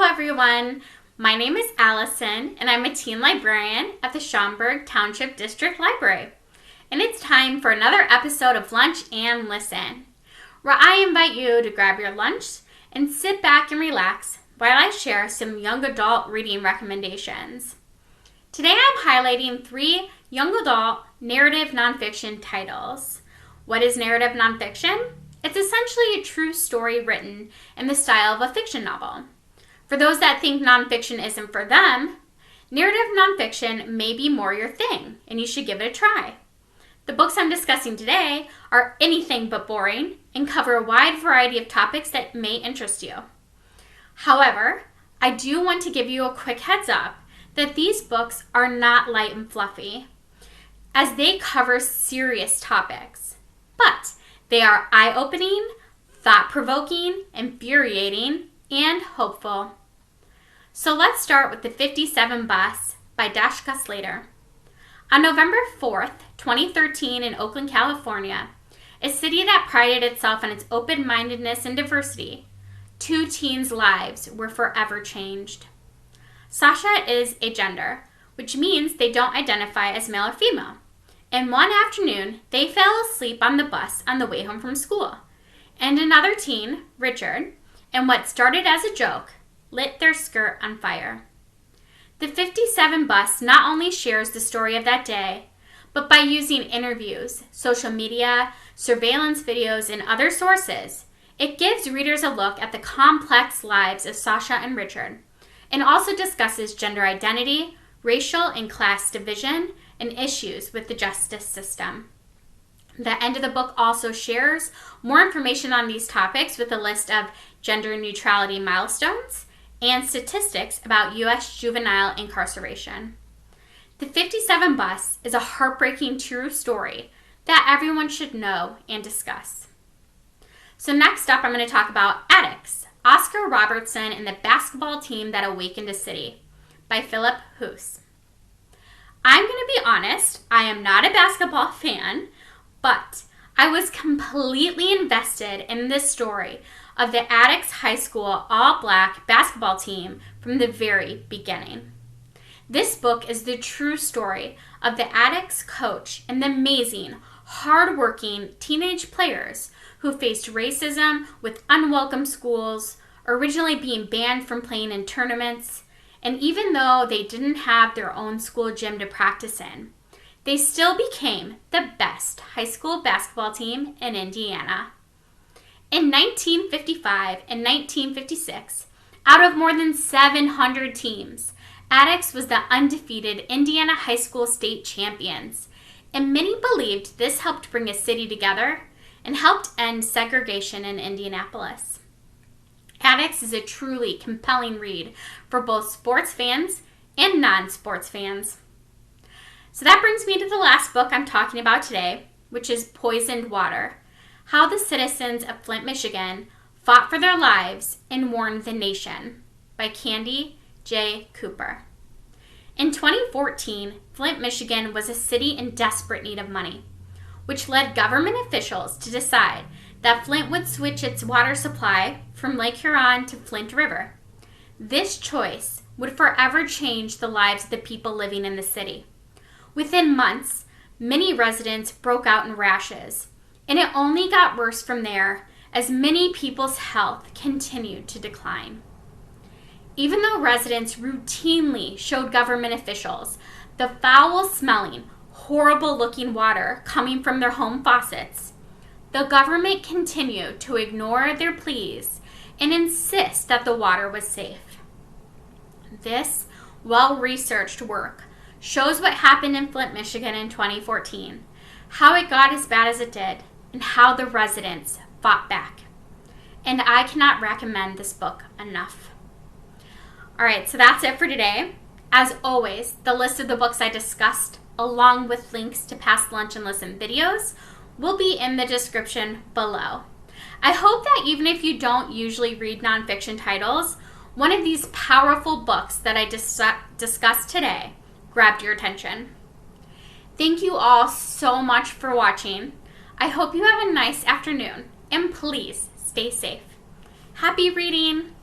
everyone. My name is Allison, and I'm a teen librarian at the Schaumburg Township District Library. And it's time for another episode of Lunch and Listen, where I invite you to grab your lunch and sit back and relax while I share some young adult reading recommendations. Today I'm highlighting 3 young adult narrative nonfiction titles. What is narrative nonfiction? It's essentially a true story written in the style of a fiction novel. For those that think nonfiction isn't for them, narrative nonfiction may be more your thing, and you should give it a try. The books I'm discussing today are anything but boring and cover a wide variety of topics that may interest you. However, I do want to give you a quick heads up that these books are not light and fluffy, as they cover serious topics. But they are eye-opening, thought-provoking, infuriating, and hopeful. So let's start with The 57 Bus by Dashka Slater. On November 4th, 2013 in Oakland, California, a city that prided itself on its open-mindedness and diversity, 2 teens' lives were forever changed. Sasha is agender, which means they don't identify as male or female. And one afternoon, they fell asleep on the bus on the way home from school. And another teen, Richard, and what started as a joke, lit their skirt on fire. The 57 Bus not only shares the story of that day, but by using interviews, social media, surveillance videos, and other sources, it gives readers a look at the complex lives of Sasha and Richard, and also discusses gender identity, racial and class division, and issues with the justice system. The end of the book also shares more information on these topics with a list of gender neutrality milestones and statistics about U.S. juvenile incarceration. The 57 Bus is a heartbreaking true story that everyone should know and discuss. So next up, I'm going to talk about Addicts, Oscar Robertson and the Basketball Team That Awakened a City by Phillip, Hoose. I'm going to be honest, I am not a basketball fan, but I was completely invested in this story of the Addicts High School all-black basketball team from the very beginning. This book is the true story of the Addicts coach and the amazing, hard-working teenage players who faced racism with unwelcome schools, originally being banned from playing in tournaments, and even though they didn't have their own school gym to practice in, they still became the best high school basketball team in Indiana. In 1955 and 1956, out of more than 700 teams, Addicts was the undefeated Indiana high school state champions, and many believed this helped bring a city together and helped end segregation in Indianapolis. Addicts is a truly compelling read for both sports fans and non-sports fans. So that brings me to the last book I'm talking about today, which is Poisoned Water: How the Citizens of Flint, Michigan Fought for Their Lives and Warned the Nation by Candy J. Cooper. In 2014, Flint, Michigan was a city in desperate need of money, which led government officials to decide that Flint would switch its water supply from Lake Huron to Flint River. This choice would forever change the lives of the people living in the city. Within months, many residents broke out in rashes, and it only got worse from there as many people's health continued to decline. Even though residents routinely showed government officials the foul-smelling, horrible-looking water coming from their home faucets, the government continued to ignore their pleas and insist that the water was safe. This well-researched work shows what happened in Flint, Michigan in 2014, how it got as bad as it did, and how the residents fought back. And I cannot recommend this book enough. Alright, so that's it for today. As always, the list of the books I discussed, along with links to past Lunch and Listen videos, will be in the description below. I hope that even if you don't usually read nonfiction titles, one of these powerful books that I discussed today grabbed your attention. Thank you all so much for watching. I hope you have a nice afternoon, and please stay safe. Happy reading!